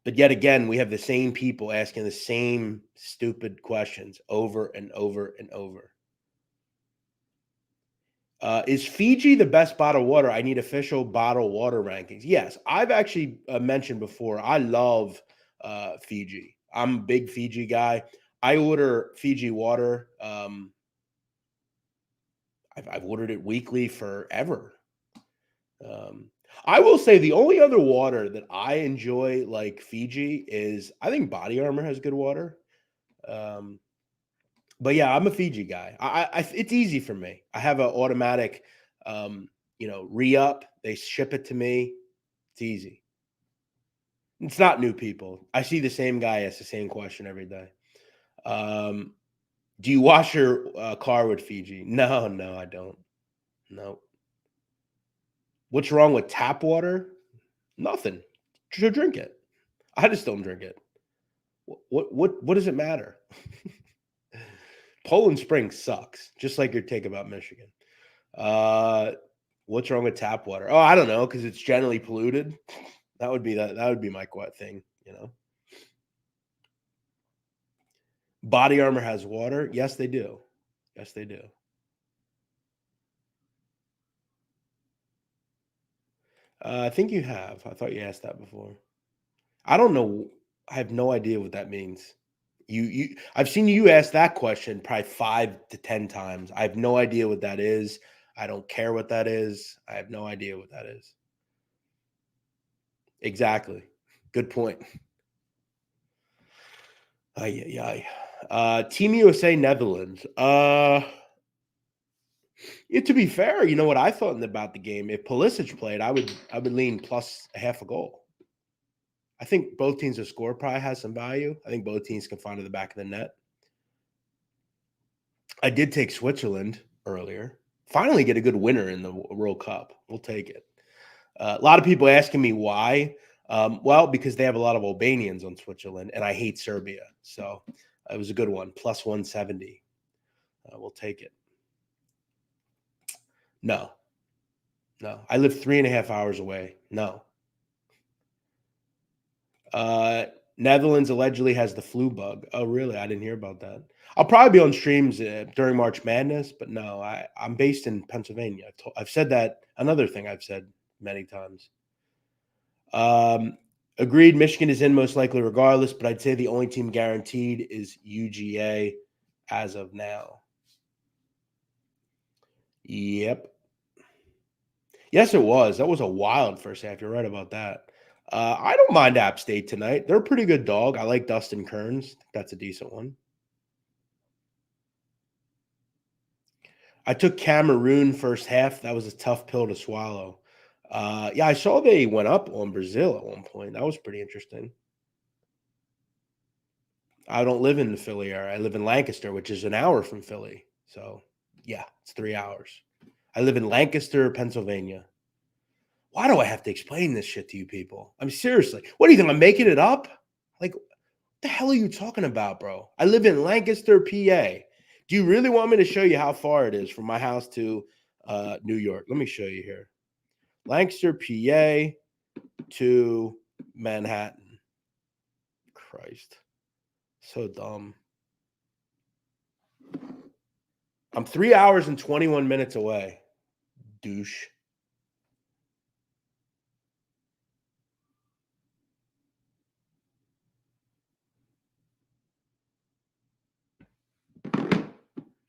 But yet again, we have the same people asking the same stupid questions over and over and over. Is Fiji the best bottled water? I need official bottled water rankings. Yes, I've actually mentioned before, I love Fiji. I'm a big Fiji guy. I order Fiji water. I've ordered it weekly forever. I will say the only other water that I enjoy like Fiji is, I think Body Armor has good water. But yeah, I'm a Fiji guy. It's easy for me. I have an automatic, re-up. They ship it to me. It's easy. It's not new people. I see the same guy ask the same question every day. Do you wash your car with Fiji? No, I don't. No. What's wrong with tap water? Nothing. Just drink it. I just don't drink it. What does it matter? Poland Spring sucks, just like your take about Michigan. What's wrong with tap water? Oh, I don't know, because it's generally polluted. That would be my thing, Body Armor has water. Yes, they do. Yes, they do. I think you have. I thought you asked that before. I don't know. I have no idea what that means. I've seen you ask that question probably 5 to 10 times. I have no idea what that is. I don't care what that is. I have no idea what that is. Exactly. Good point. Ay, ay, ay. Team USA Netherlands. To be fair, you know what I thought about the game. If Pulisic played, I would lean plus a half a goal. I think both teams to score probably has some value. I think both teams can find to the back of the net. I did take Switzerland earlier. Finally get a good winner in the World Cup. We'll take it. A lot of people asking me why. Well, because they have a lot of Albanians on Switzerland, and I hate Serbia. So it was a good one. Plus 170. We'll take it. No. I live 3.5 hours away. No. Netherlands allegedly has the flu bug. Oh, really? I didn't hear about that. I'll probably be on streams during March Madness, but no, I'm based in Pennsylvania. I've said that. Another thing I've said many times. Agreed. Michigan is in most likely regardless, but I'd say the only team guaranteed is UGA as of now. Yep. Yes, it was. That was a wild first half. You're right about that. I don't mind App State tonight. They're a pretty good dog. I like Dustin Kearns. That's a decent one. I took Cameroon first half. That was a tough pill to swallow. Yeah, I saw they went up on Brazil at one point. That was pretty interesting. I don't live in the Philly area. I live in Lancaster, which is an hour from Philly. So, yeah, it's 3 hours. I live in Lancaster, Pennsylvania. Why do I have to explain this shit to you people? I mean, seriously. What do you think? I'm making it up? Like, what the hell are you talking about, bro? I live in Lancaster, PA. Do you really want me to show you how far it is from my house to New York? Let me show you here. Lancaster, PA to Manhattan. Christ. So dumb. I'm 3 hours and 21 minutes away. Douche.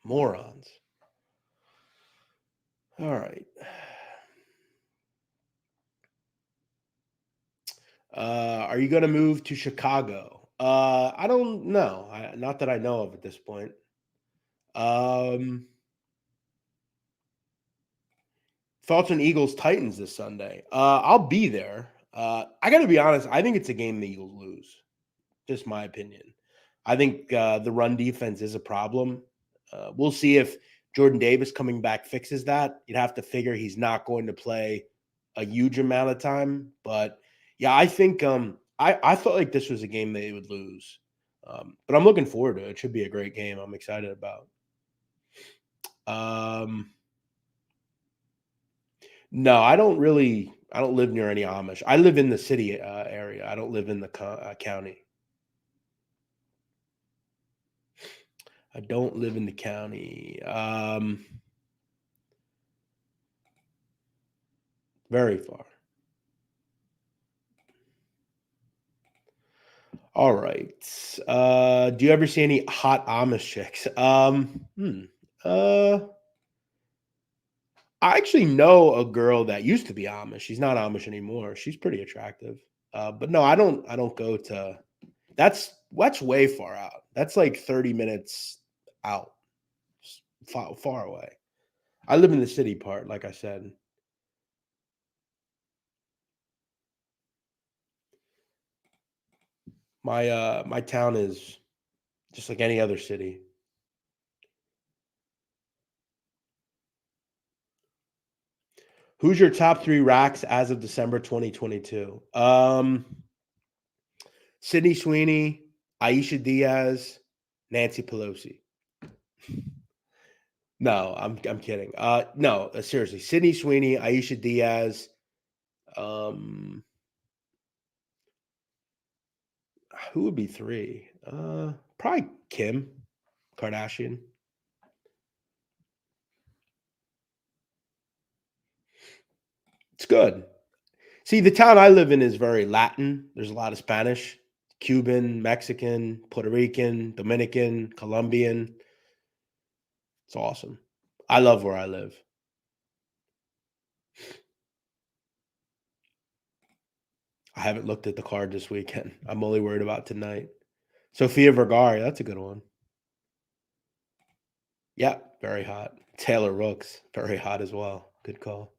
Morons. All right. Are you going to move to Chicago? I don't know. Not that I know of at this point. Thoughts on Eagles Titans this Sunday? I'll be there. I got to be honest. I think it's a game the Eagles lose. Just my opinion. I think the run defense is a problem. We'll see if Jordan Davis coming back fixes that. You'd have to figure he's not going to play a huge amount of time. But yeah, I think I felt like this was a game they would lose. But I'm looking forward to it. It should be a great game. I'm excited about. No, I don't live near any Amish. I live in the city area. I don't live in the county. I don't live in the county. Very far. All right. Do you ever see any hot Amish chicks? I actually know a girl that used to be Amish. She's not Amish anymore. She's pretty attractive. But no, I don't go to that's way far out. That's like 30 minutes out. Far away. I live in the city part, like I said. My town is just like any other city. Who's your top 3 racks as of December 2022? Sydney Sweeney, Aisha Diaz, Nancy Pelosi. No, I'm kidding. No, seriously. Sydney Sweeney, Aisha Diaz. Um, Who would be 3? Probably Kim Kardashian. It's good. See, the town I live in is very Latin. There's a lot of Spanish, Cuban, Mexican, Puerto Rican, Dominican, Colombian. It's awesome. I love where I live. I haven't looked at the card this weekend. I'm only worried about tonight. Sofia Vergara, that's a good one. Yeah, very hot. Taylor Rooks, very hot as well. Good call.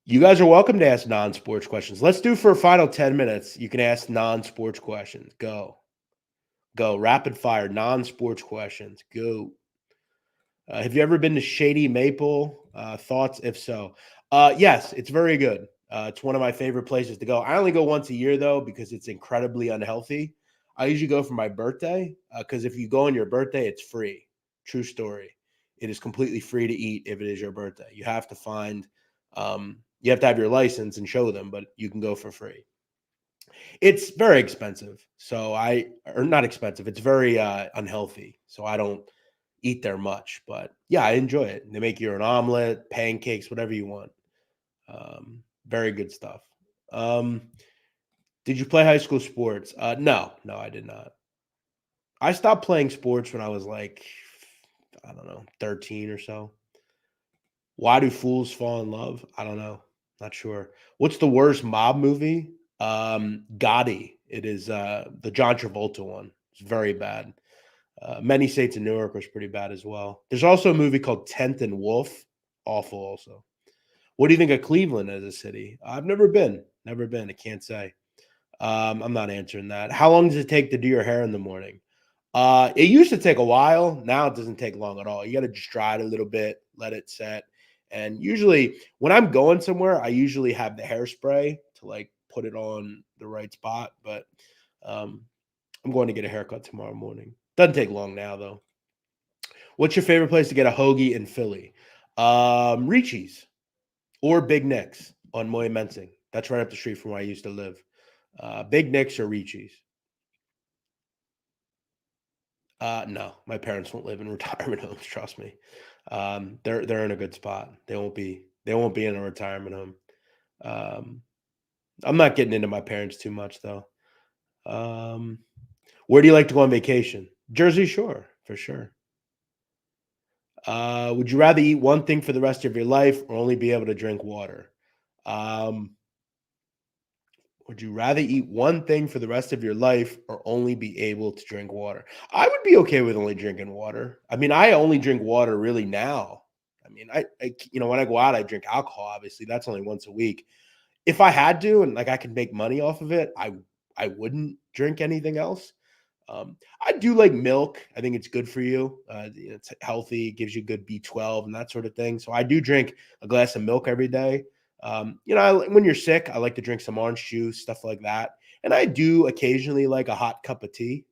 You guys are welcome to ask non-sports questions. Let's do for a final 10 minutes. You can ask non-sports questions. Go. Go. Rapid fire, non-sports questions. Go. Have you ever been to Shady Maple? Thoughts, if so? Yes, it's very good. It's one of my favorite places to go. I only go once a year, though, because it's incredibly unhealthy. I usually go for my birthday because if you go on your birthday, it's free. True story. It is completely free to eat if it is your birthday. You have to you have to have your license and show them, but you can go for free. It's very expensive. Or not expensive. It's very unhealthy. So I don't eat there much, but yeah, I enjoy it. They make you an omelet, pancakes, whatever you want. Very good stuff. Um, did you play high school sports? No, I did not. I stopped playing sports when I was like, I don't know, 13 or so. Why do fools fall in love? I don't know. Not sure. What's the worst mob movie? Gotti. It is the John Travolta one. It's very bad. Many States in Newark was pretty bad as well. There's also a movie called Tenth and Wolf. Awful also. What do you think of Cleveland as a city? I've never been. Never been. I can't say. I'm not answering that. How long does it take to do your hair in the morning? It used to take a while. Now it doesn't take long at all. You got to just dry it a little bit, let it set. And usually when I'm going somewhere, I usually have the hairspray to like put it on the right spot. But um, I'm going to get a haircut tomorrow morning. Doesn't take long now though. What's your favorite place to get a hoagie in Philly? Ricci's or Big Nick's on Moy Mensing. That's right up the street from where I used to live. Big Nick's or Ricci's. No, my parents won't live in retirement homes. Trust me. They're in a good spot. They won't be in a retirement home. Um, I'm not getting into my parents too much though. Um, where do you like to go on vacation? Jersey Shore for sure. Would you rather eat one thing for the rest of your life or only be able to drink water? Um, would you rather eat one thing for the rest of your life or only be able to drink water? I would be okay with only drinking water. I mean, I only drink water really now. I mean, when I go out, I drink alcohol. Obviously, that's only once a week. If I had to, and like I could make money off of it, I wouldn't drink anything else. I do like milk. I think it's good for you. It's healthy, gives you good B12 and that sort of thing. So I do drink a glass of milk every day. When you're sick, I like to drink some orange juice, stuff like that. And I do occasionally like a hot cup of tea.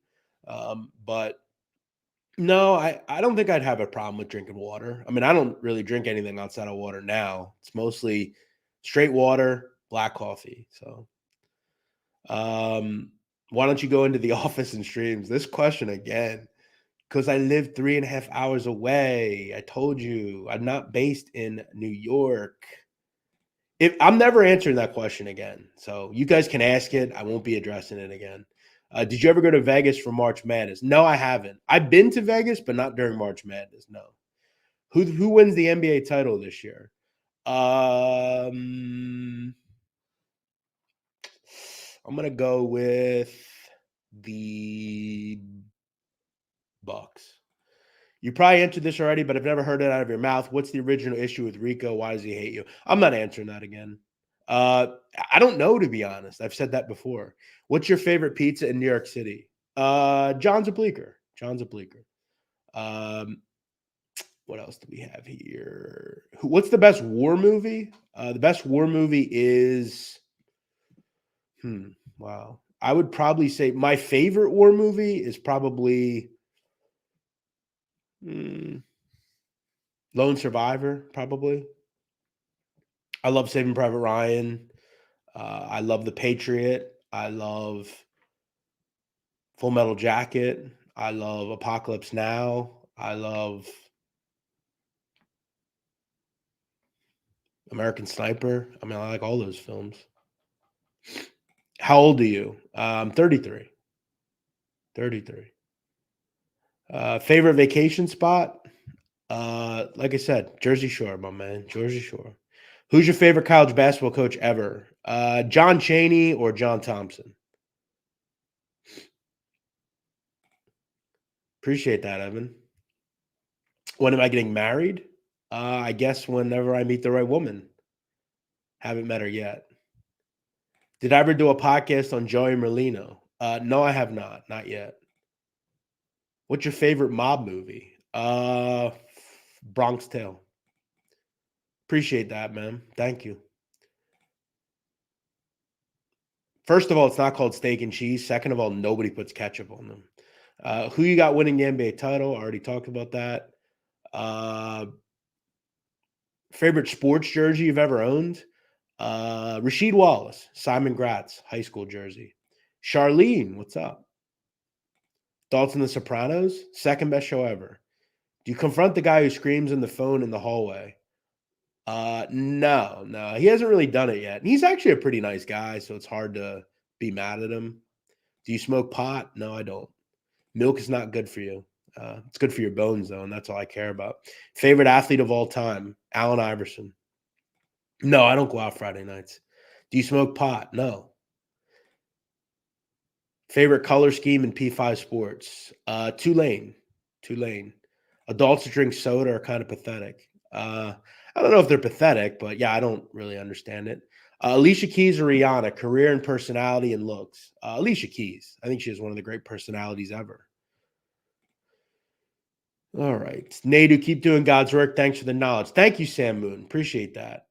But no, I don't think I'd have a problem with drinking water. I mean, I don't really drink anything outside of water now. It's mostly straight water, black coffee. So why don't you go into the office and streams? This question again, because I live 3.5 hours away. I told you I'm not based in New York. If I'm never answering that question again, so you guys can ask it. I won't be addressing it again. Did you ever go to Vegas for March Madness? No, I haven't. I've been to Vegas, but not during March Madness. No. Who wins the NBA title this year? I'm gonna go with the Bucks. You probably answered this already, but I've never heard it out of your mouth. What's the original issue with Rico? Why does he hate you? I'm not answering that again. Uh, I don't know, to be honest. I've said that before. What's your favorite pizza in New York City? John's a Bleecker. John's a Bleecker. Um, what else do we have here? What's the best war movie? The best war movie is wow. I would probably say my favorite war movie is probably Lone Survivor, probably. I love Saving Private Ryan. I love The Patriot. I love Full Metal Jacket. I love Apocalypse Now. I love American Sniper. I mean, I like all those films. How old are you? 33. 33. Favorite vacation spot? Like I said, Jersey Shore, my man. Jersey Shore. Who's your favorite college basketball coach ever? John Chaney or John Thompson? Appreciate that, Evan. When am I getting married? I guess whenever I meet the right woman. Haven't met her yet. Did I ever do a podcast on Joey Merlino? No, I have not. Not yet. What's your favorite mob movie? Bronx Tale. Appreciate that, man. Thank you. First of all, it's not called steak and cheese. Second of all, nobody puts ketchup on them. Who you got winning the NBA title? I already talked about that. Favorite sports jersey you've ever owned? Rasheed Wallace, Simon Gratz, high school jersey. Charlene, what's up? Thoughts on The Sopranos? Second best show ever. Do you confront the guy who screams in the phone in the hallway? No. He hasn't really done it yet. And he's actually a pretty nice guy, so it's hard to be mad at him. Do you smoke pot? No, I don't. Milk is not good for you. It's good for your bones, though, and that's all I care about. Favorite athlete of all time? Allen Iverson. No, I don't go out Friday nights. Do you smoke pot? No. Favorite color scheme in P5 sports? Tulane. Adults who drink soda are kind of pathetic. I don't know if they're pathetic, but yeah, I don't really understand it. Alicia Keys or Rihanna? Career and personality and looks. Alicia Keys. I think she has one of the great personalities ever. All right. Nadu, keep doing God's work. Thanks for the knowledge. Thank you, Sam Moon. Appreciate that.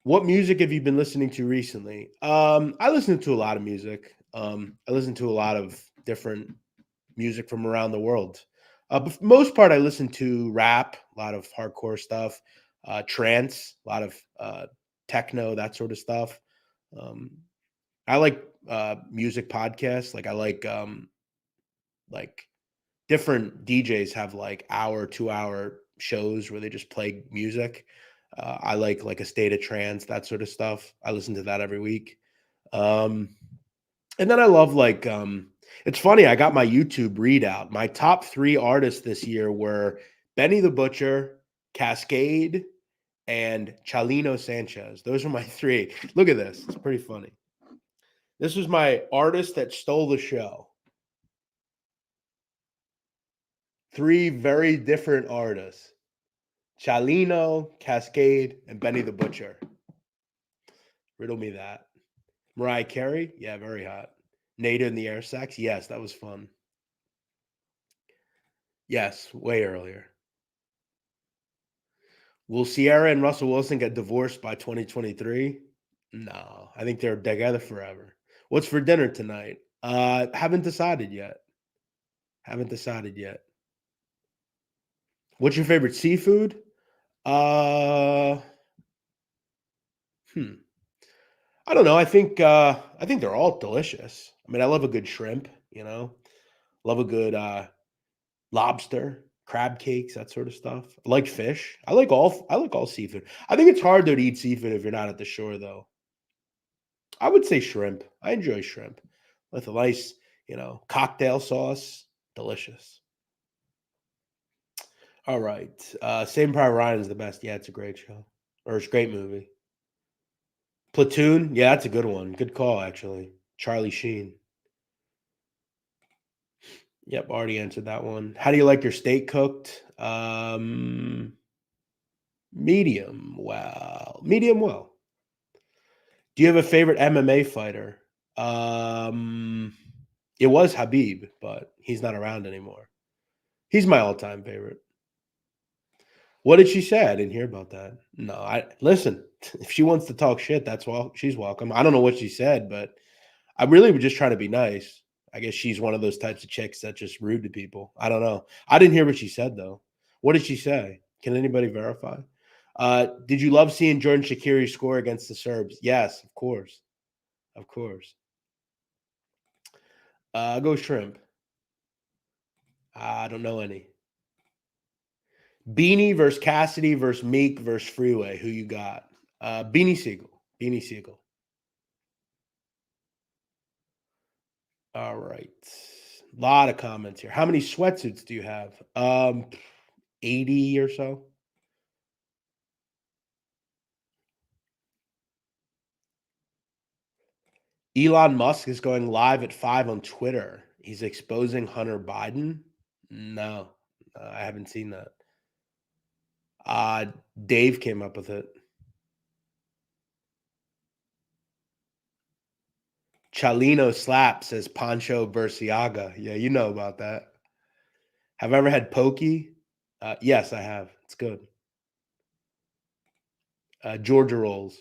What music have you been listening to recently? I listen to a lot of music. I listen to a lot of different music from around the world. But for the most part, I listen to rap, a lot of hardcore stuff, trance, a lot of techno, that sort of stuff. I like music podcasts. Like I like different DJs have like hour, 2 hour shows where they just play music. I like a state of trance, that sort of stuff. I listen to that every week. And then I love it's funny, I got my YouTube readout. My top 3 artists this year were Benny the Butcher, Cascade, and Chalino Sanchez. Those are my 3. Look at this. It's pretty funny. This was my artist that stole the show. 3 very different artists. Chalino, Cascade, and Benny the Butcher. Riddle me that. Mariah Carey? Yeah, very hot. Nada and the Air Sax? Yes, that was fun. Yes, way earlier. Will Sierra and Russell Wilson get divorced by 2023? No, I think they're together forever. What's for dinner tonight? Haven't decided yet. What's your favorite seafood? Uh, hmm. I don't know. I think they're all delicious. I mean, I love a good shrimp, Love a good lobster, crab cakes, that sort of stuff. I like fish. I like all seafood. I think it's hard though to eat seafood if you're not at the shore though. I would say shrimp. I enjoy shrimp with a nice, cocktail sauce. Delicious. All right. Saving Private Ryan is the best. Yeah, it's a great show. Or it's a great movie. Platoon. Yeah, that's a good one. Good call, actually. Charlie Sheen. Yep, already answered that one. How do you like your steak cooked? Medium. Wow. Medium well. Do you have a favorite MMA fighter? Um, it was Habib, but he's not around anymore. He's my all-time favorite. What did she say? I didn't hear about that. No, I listen. If she wants to talk shit, that's well, she's welcome. I don't know what she said, but I really was just trying to be nice. I guess she's one of those types of chicks that's just rude to people. I don't know. I didn't hear what she said though. What did she say? Can anybody verify? Did you love seeing Jordan Shaqiri score against the Serbs? Yes, of course. Of course. Go shrimp. I don't know any. Beanie versus Cassidy versus Meek versus Freeway. Who you got? Beanie Siegel. Beanie Siegel. All right. A lot of comments here. How many sweatsuits do you have? 80 or so. Elon Musk is going live at 5 on Twitter. He's exposing Hunter Biden. No, I haven't seen that. Dave came up with it. Chalino slap, says Pancho Burciaga. Yeah, you know about that. Have I ever had pokey? Yes, I have. It's good. Georgia rolls.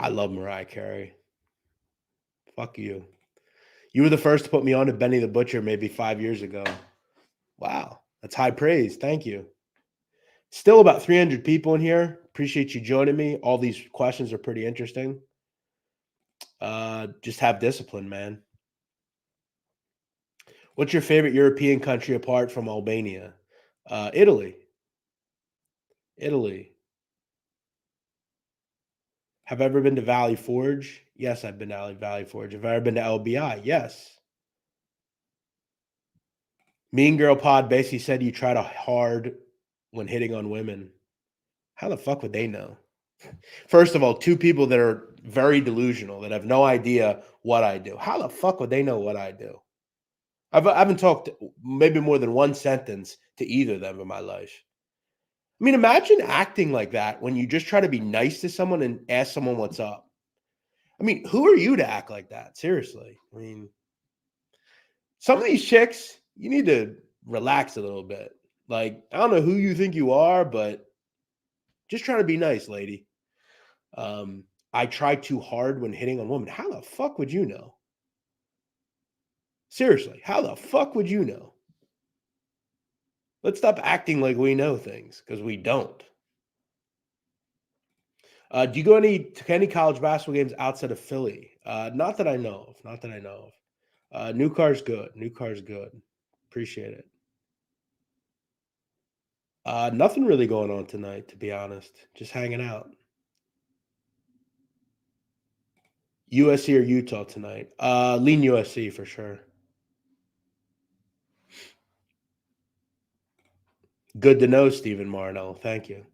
I love Mariah Carey. Fuck you. You were the first to put me on to Benny the Butcher maybe 5 years ago. Wow, that's high praise. Thank you. Still about 300 people in here. Appreciate you joining me. All these questions are pretty interesting. Just have discipline, man. What's your favorite European country apart from Albania? Italy. Italy. Have I ever been to Valley Forge? Yes, I've been to Valley Forge. Have I ever been to LBI? Yes. Mean Girl Pod basically said you try to hard when hitting on women. How the fuck would they know? First of all, two people that are very delusional that have no idea what I do. How the fuck would they know what I do? I haven't talked maybe more than one sentence to either of them in my life. I mean, imagine acting like that when you just try to be nice to someone and ask someone what's up. I mean, who are you to act like that? Seriously. I mean, some of these chicks, you need to relax a little bit. Like, I don't know who you think you are, but just try to be nice, lady. I try too hard when hitting on women. How the fuck would you know? Seriously, how the fuck would you know? Let's stop acting like we know things because we don't. Do you go to any college basketball games outside of Philly? Not that I know of. Not that I know of. New car's good. New car's good. Appreciate it. Nothing really going on tonight, to be honest. Just hanging out. USC or Utah tonight? Lean USC for sure. Good to know, Stephen Marnell. Thank you.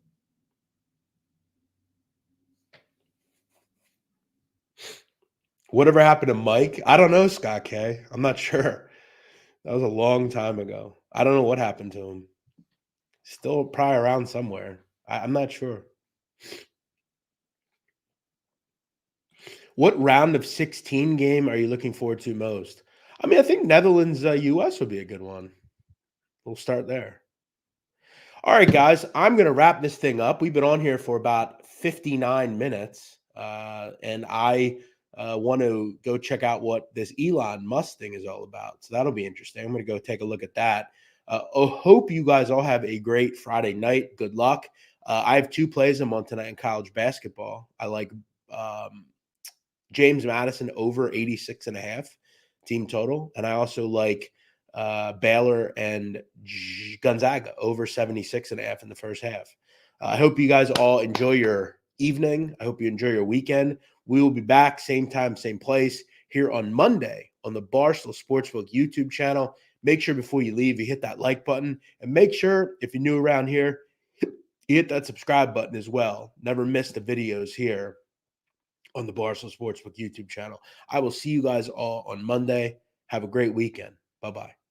Whatever happened to Mike? I don't know, Scott K. I'm not sure. That was a long time ago. I don't know what happened to him. Still probably around somewhere. I'm not sure. What round of 16 game are you looking forward to most? I mean, I think Netherlands US would be a good one. We'll start there. All right, guys, I'm going to wrap this thing up. We've been on here for about 59 minutes, and I want to go check out what this Elon Musk thing is all about. So that'll be interesting. I'm going to go take a look at that. Hope you guys all have a great Friday night. Good luck. I have two plays I'm on tonight in college basketball. I like James Madison over 86.5 team total. And I also like Baylor and Gonzaga over 76.5 in the first half. I hope you guys all enjoy your evening. I hope you enjoy your weekend. We will be back same time, same place here on Monday on the Barstool Sportsbook YouTube channel. Make sure before you leave, you hit that like button, and make sure if you're new around here, you hit that subscribe button as well. Never miss the videos here on the Barstool Sportsbook YouTube channel. I will see you guys all on Monday. Have a great weekend. Bye-bye.